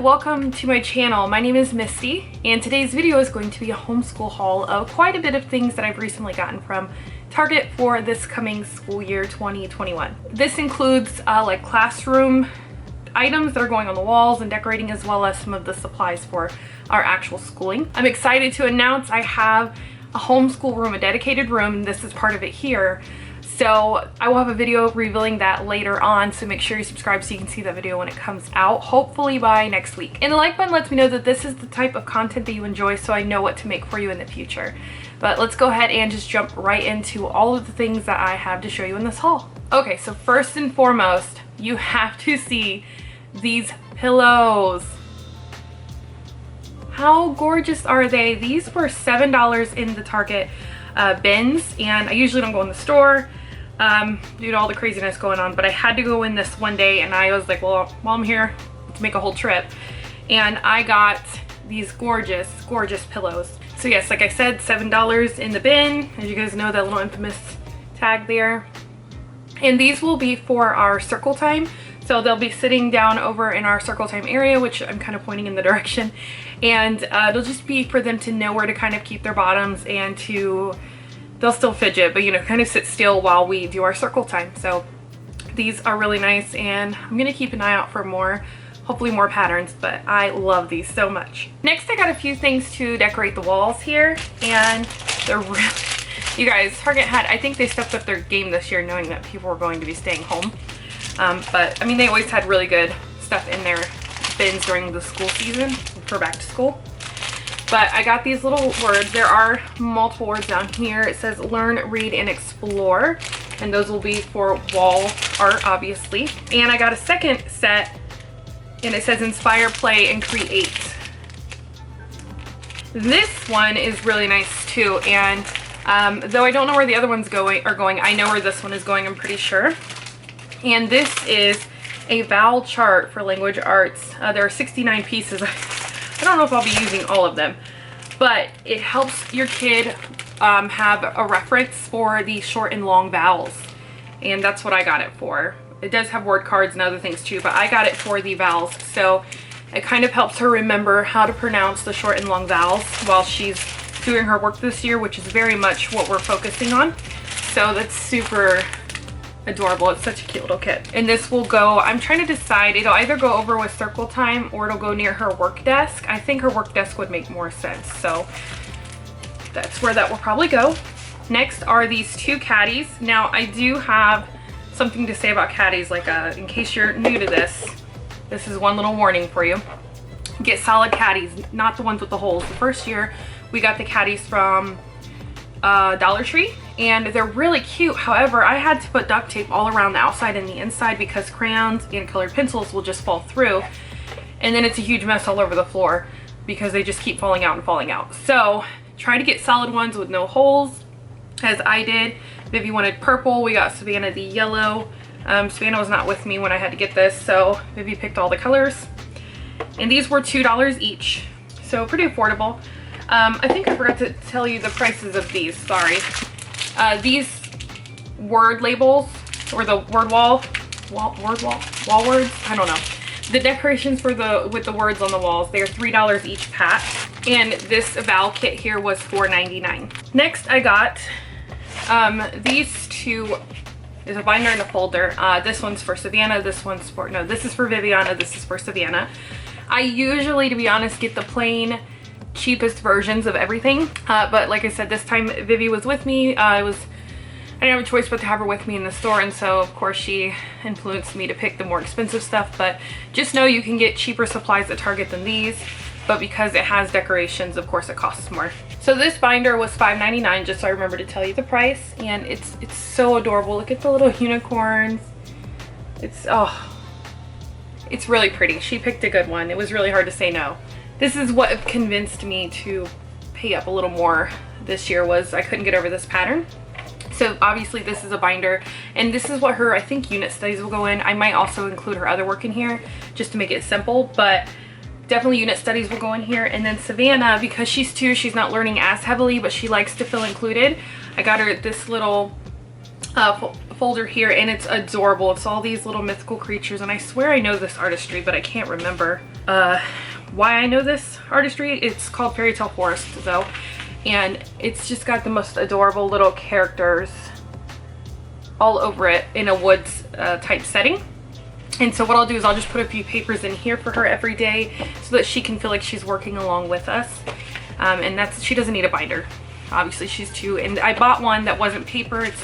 welcome to my channel. My name is Misty, and today's video is going to be a homeschool haul of quite a bit of things that I've recently gotten from Target for this coming school year 2021. This includes like classroom items that are going on the walls and decorating, as well as some of the supplies for our actual schooling. I'm excited to announce I have a homeschool room, a dedicated room, and this is part of it here. So I will have a video revealing that later on, so make sure you subscribe so you can see that video when it comes out, hopefully by next week. And the like button lets me know that this is the type of content that you enjoy, so I know what to make for you in the future. But let's go ahead and just jump right into all of the things that I have to show you in this haul. Okay, so first and foremost, you have to see these pillows. How gorgeous are they? These were $7 in the Target bins, and I usually don't go in the store due to all the craziness going on, but I had to go in this one day, and I was like, well, while I'm here, let's make a whole trip. And I got these gorgeous pillows. So yes, like I said, $7 in the bin, as you guys know, that little infamous tag there. And these will be for our circle time. So they'll be sitting down over in our circle time area, which I'm kind of pointing in the direction. And it'll just be for them to know where to kind of keep their bottoms, and they'll still fidget, but you know, kind of sit still while we do our circle time. So these are really nice, and I'm gonna keep an eye out for more, hopefully more patterns, but I love these so much. Next, I got a few things to decorate the walls here, and they're really, you guys, Target had, I think they stepped up their game this year knowing that people were going to be staying home. But I mean, they always had really good stuff in their bins during the school season for back to school. But I got these little words. There are multiple words down here. It says learn, read, and explore. And those will be for wall art, obviously. And I got a second set, and it says inspire, play, and create. This one is really nice too. And though I don't know where the other ones are going, I know where this one is going, I'm pretty sure. And this is a vowel chart for language arts. There are 69 pieces. I don't know if I'll be using all of them, but it helps your kid have a reference for the short and long vowels, and that's what I got it for. It does have word cards and other things too, but I got it for the vowels, so it kind of helps her remember how to pronounce the short and long vowels while she's doing her work this year, which is very much what we're focusing on. So that's super adorable. It's such a cute little kit. And this will go, I'm trying to decide, it'll either go over with circle time or it'll go near her work desk. I think her work desk would make more sense, so that's where that will probably go. Next are these two caddies. Now I do have something to say about caddies, like in case you're new to this is one little warning for you. Get solid caddies, not the ones with the holes. The first year we got the caddies from Dollar Tree, and they're really cute. However, I had to put duct tape all around the outside and the inside because crayons and colored pencils will just fall through, and then it's a huge mess all over the floor because they just keep falling out and falling out. So try to get solid ones with no holes, as I did. Vivi wanted purple, we got Savannah the yellow. Savannah was not with me when I had to get this, so Vivi picked all the colors, and these were $2 each, so pretty affordable. I think I forgot to tell you the prices of these, sorry. These word labels, or the word wall words, I don't know. The decorations with the words on the walls, they're $3 each pack. And this vowel kit here was $4.99. Next I got these two. There's a binder and a folder. This one's for Savannah, this one's for, no, this is for Viviana, this is for Savannah. I usually, to be honest, get the plain cheapest versions of everything, but like I said, this time Vivi was with me. I didn't have a choice but to have her with me in the store, and so of course she influenced me to pick the more expensive stuff. But just know you can get cheaper supplies at Target than these, but because it has decorations, of course it costs more. So this binder was $5.99, just so I remember to tell you the price, and it's so adorable. Look at the little unicorns. It's really pretty. She picked a good one. It was really hard to say no. This is what convinced me to pay up a little more this year, was I couldn't get over this pattern. So obviously this is a binder, and this is what her, I think, unit studies will go in. I might also include her other work in here just to make it simple, but definitely unit studies will go in here. And then Savannah, because she's 2, she's not learning as heavily, but she likes to feel included. I got her this little folder here, and it's adorable. It's all these little mythical creatures, and I swear I know this artistry, but I can't remember why I know this artistry. It's called Fairy Tale Forest though, and it's just got the most adorable little characters all over it in a woods type setting. And so what I'll do is I'll just put a few papers in here for her every day so that she can feel like she's working along with us. And she doesn't need a binder. Obviously she's 2, and I bought one that wasn't paper. It's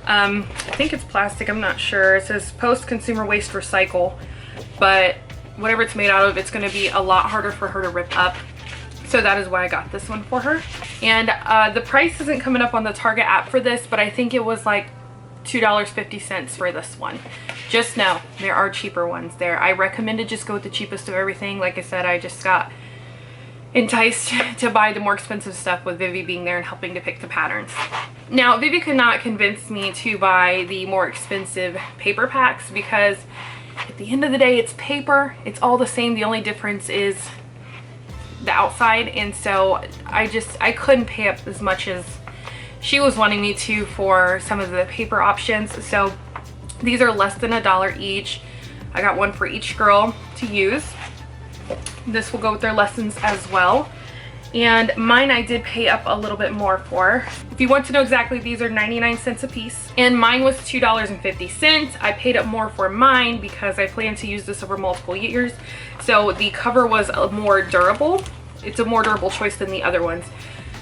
I think it's plastic, I'm not sure. It says post-consumer waste recycle, but whatever it's made out of, it's going to be a lot harder for her to rip up. So that is why I got this one for her. And the price isn't coming up on the Target app for this, but I think it was like $2.50 for this one. Just know there are cheaper ones there. I recommend to just go with the cheapest of everything. Like I said, I just got enticed to buy the more expensive stuff with Vivi being there and helping to pick the patterns. Now, Vivi could not convince me to buy the more expensive paper packs because at the end of the day, it's paper. It's all the same. The only difference is the outside. And so I couldn't pay up as much as she was wanting me to for some of the paper options. So these are less than $1 each. I got one for each girl to use. This will go with their lessons as well. And mine I did pay up a little bit more for. If you want to know exactly, these are 99 cents a piece. And mine was $2.50. I paid up more for mine because I plan to use this over multiple years. So the cover was more durable. It's a more durable choice than the other ones.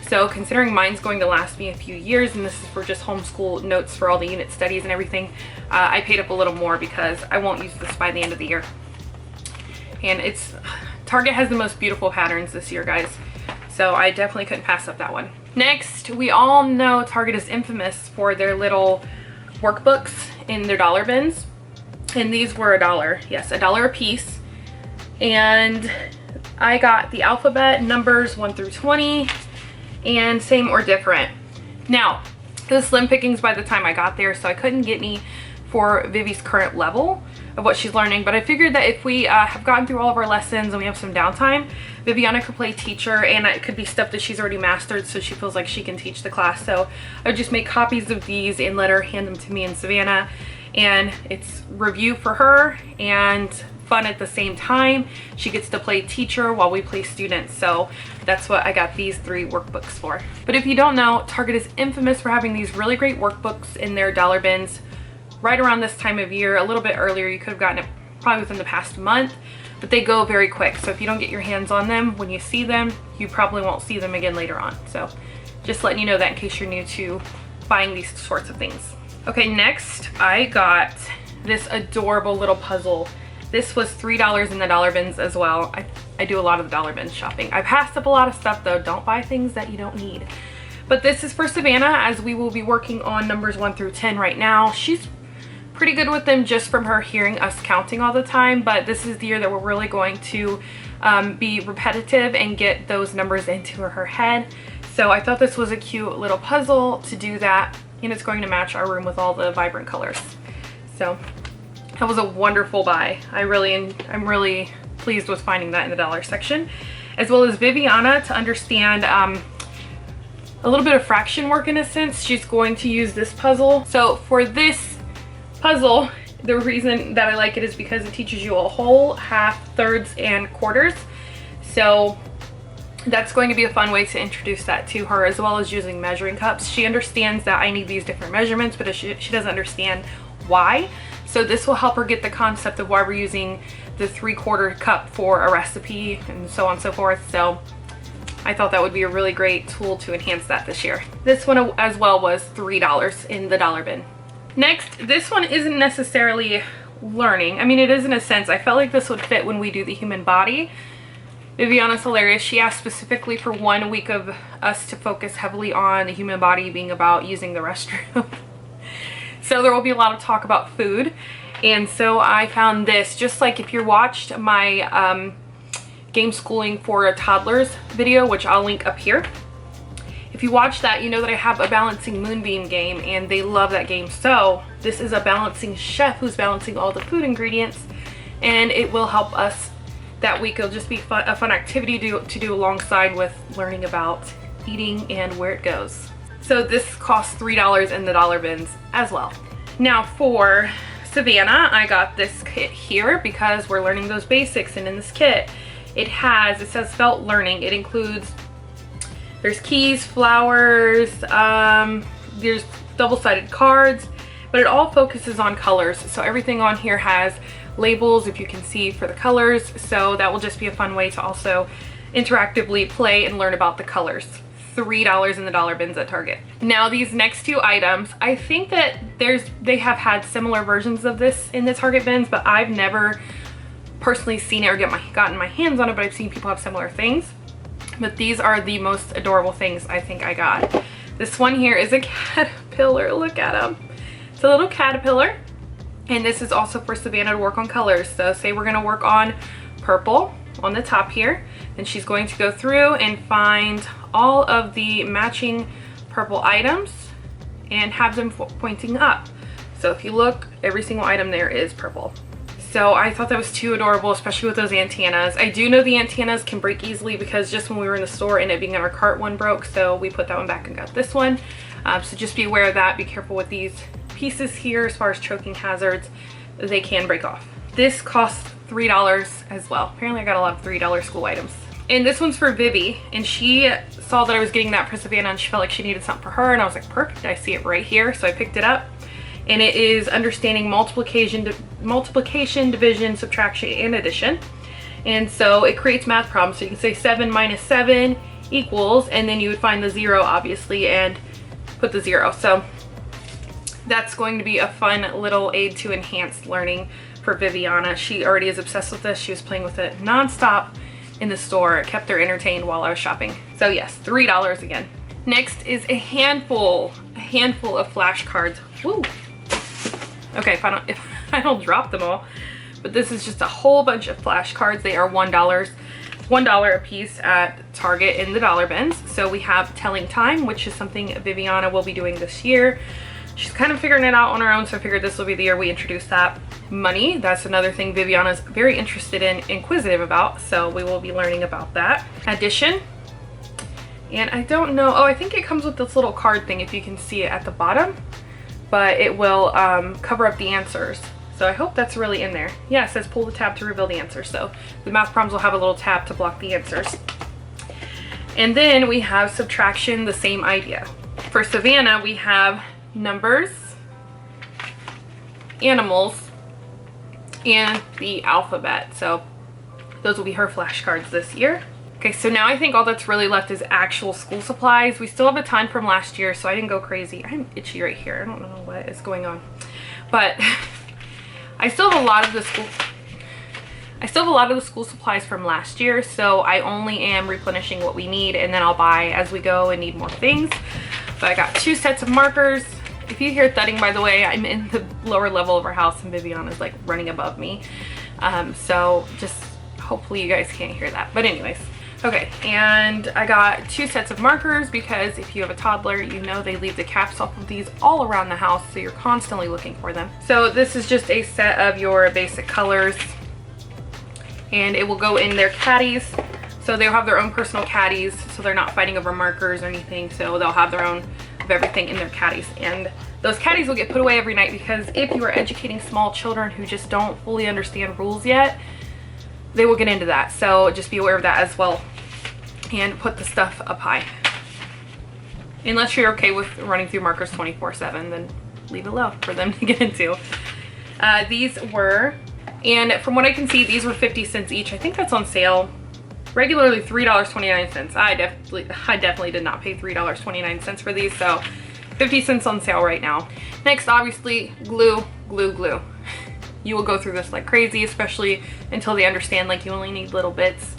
So considering mine's going to last me a few years, and this is for just homeschool notes for all the unit studies and everything, I paid up a little more because I won't use this by the end of the year. And Target has the most beautiful patterns this year, guys. So I definitely couldn't pass up that one. Next, we all know Target is infamous for their little workbooks in their dollar bins. And these were $1. Yes, $1 a piece. And I got the alphabet numbers 1 through 20 and same or different. Now, it was slim pickings by the time I got there, so I couldn't get any for Vivi's current level of what she's learning, but I figured that if we have gotten through all of our lessons and we have some downtime, Viviana could play teacher, and it could be stuff that she's already mastered so she feels like she can teach the class. So I would just make copies of these and let her hand them to me and Savannah, and it's review for her and fun at the same time. She gets to play teacher while we play students. So that's what I got these 3 workbooks for. But if you don't know, Target is infamous for having these really great workbooks in their dollar bins right around this time of year. A little bit earlier, you could have gotten it probably within the past month, but they go very quick. So if you don't get your hands on them, when you see them, you probably won't see them again later on. So just letting you know that in case you're new to buying these sorts of things. Okay, next I got this adorable little puzzle. This was $3 in the dollar bins as well. I do a lot of the dollar bin shopping. I passed up a lot of stuff though. Don't buy things that you don't need. But this is for Savannah, as we will be working on numbers 1 through 10 right now. She's pretty good with them just from her hearing us counting all the time, but this is the year that we're really going to be repetitive and get those numbers into her head. So I thought this was a cute little puzzle to do that, and it's going to match our room with all the vibrant colors. So that was a wonderful buy. I'm really pleased with finding that in the dollar section, as well as Viviana to understand a little bit of fraction work in a sense. She's going to use this puzzle. So for this puzzle, the reason that I like it is because it teaches you a whole, half, thirds, and quarters. So that's going to be a fun way to introduce that to her, as well as using measuring cups. She understands that I need these different measurements, but she doesn't understand why. So this will help her get the concept of why we're using the 3/4 cup for a recipe and so on and so forth. So I thought that would be a really great tool to enhance that this year. This one as well was $3 in the dollar bin. Next, this one isn't necessarily learning. I mean, it is in a sense. I felt like this would fit when we do the human body. Viviana's hilarious. She asked specifically for 1 week of us to focus heavily on the human body being about using the restroom. So there will be a lot of talk about food. And so I found this, just like if you watched my game schooling for toddlers video, which I'll link up here. If you watch that, you know that I have a balancing moonbeam game, and they love that game. So this is a balancing chef who's balancing all the food ingredients, and it will help us that week. It'll just be a fun activity to do alongside with learning about eating and where it goes. So this costs $3 in the dollar bins as well. Now for Savannah, I got this kit here because we're learning those basics, and in this kit it says felt learning. It includes, there's keys, flowers, there's double-sided cards, but it all focuses on colors. So everything on here has labels, if you can see, for the colors. So that will just be a fun way to also interactively play and learn about the colors. $3 in the dollar bins at Target. Now these next two items, I think that they have had similar versions of this in the Target bins, but I've never personally seen it or gotten my hands on it, but I've seen people have similar things. But these are the most adorable things I think I got. This one here is a caterpillar. Look at him. It's a little caterpillar. And this is also for Savannah to work on colors. So say we're gonna work on purple on the top here, and she's going to go through and find all of the matching purple items and have them pointing up. So if you look, every single item there is purple. So I thought that was too adorable, especially with those antennas. I do know the antennas can break easily because just when we were in the store and it being in our cart, one broke, so we put that one back and got this one. So just be aware of that. Be careful with these pieces here as far as choking hazards. They can break off. This costs $3 as well. Apparently I got a lot of $3 school items. And this one's for Vivi, and she saw that I was getting that for Savannah and she felt like she needed something for her, and I was like, perfect, I see it right here. So I picked it up, and it is understanding multiplication, division, subtraction, and addition. And so it creates math problems. So you can say 7 minus 7 equals, and then you would find the 0 obviously and put the 0. So that's going to be a fun little aid to enhance learning for Viviana. She already is obsessed with this. She was playing with it nonstop in the store. It kept her entertained while I was shopping. So yes, $3 again. Next is a handful of flashcards. Woo! Okay, if I don't drop them all, but this is just a whole bunch of flashcards. They are $1 a piece at Target in the dollar bins. So we have Telling Time, which is something Viviana will be doing this year. She's kind of figuring it out on her own, so I figured this will be the year we introduce that. Money, that's another thing Viviana's very interested in, inquisitive about, so we will be learning about that. Addition, and I don't know, oh, I think it comes with this little card thing if you can see it at the bottom, but it will cover up the answers. So I hope that's really in there. Yeah, it says pull the tab to reveal the answer, so the math problems will have a little tab to block the answers. And then we have subtraction, the same idea. For Savannah, we have numbers, animals, and the alphabet. So those will be her flashcards this year. Okay, so now I think all that's really left is actual school supplies. We still have a ton from last year, so I didn't go crazy. I'm itchy right here. I don't know what is going on, but I still have a lot of the school supplies from last year, so I only am replenishing what we need, and then I'll buy as we go and need more things. So I got 2 sets of markers. If you hear thudding, by the way, I'm in the lower level of our house and Viviana's like running above me. So just hopefully you guys can't hear that. But anyways, okay, and I got 2 sets of markers because if you have a toddler, you know they leave the caps off of these all around the house, so you're constantly looking for them. So this is just a set of your basic colors, and it will go in their caddies. So they'll have their own personal caddies, so they're not fighting over markers or anything, so they'll have their own of everything in their caddies. And those caddies will get put away every night, because if you are educating small children who just don't fully understand rules yet, they will get into that. So just be aware of that as well, and put the stuff up high. Unless you're okay with running through markers 24/7, then leave it low for them to get into. These were, and from what I can see, these were 50 cents each. I think that's on sale. Regularly $3.29. I definitely did not pay $3.29 for these, so 50 cents on sale right now. Next, obviously, glue. You will go through this like crazy, especially until they understand like you only need little bits.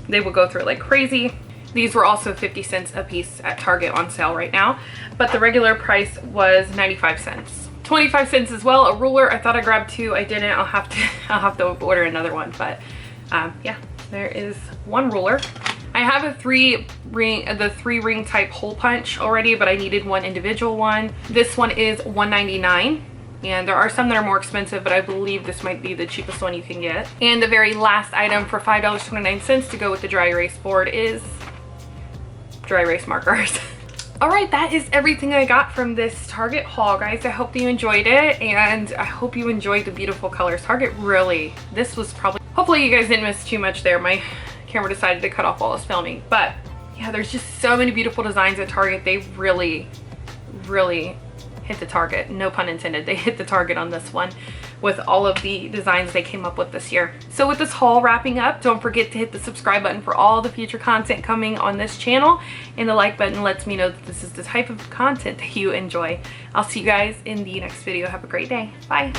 They will go through it like crazy. These were also 50 cents a piece at Target on sale right now, but the regular price was 95 cents. 25 cents as well. A ruler, I thought I grabbed 2. I didn't. I'll have to order another one, but yeah. There is 1 ruler. I have the 3 ring type hole punch already, but I needed 1 individual one. This one is $1.99, and there are some that are more expensive, but I believe this might be the cheapest one you can get. And the very last item for $5.29 to go with the dry erase board is dry erase markers. Alright, that is everything I got from this Target haul, guys. I hope that you enjoyed it, and I hope you enjoyed the beautiful colors. Target really, this was probably, hopefully you guys didn't miss too much there. My camera decided to cut off while I was filming, but yeah, there's just so many beautiful designs at Target. They really hit the target, no pun intended. They hit the target on this one with all of the designs they came up with this year. So with this haul wrapping up, don't forget to hit the subscribe button for all the future content coming on this channel, and the like button lets me know that this is the type of content that you enjoy. I'll see you guys in the next video. Have a great day. Bye.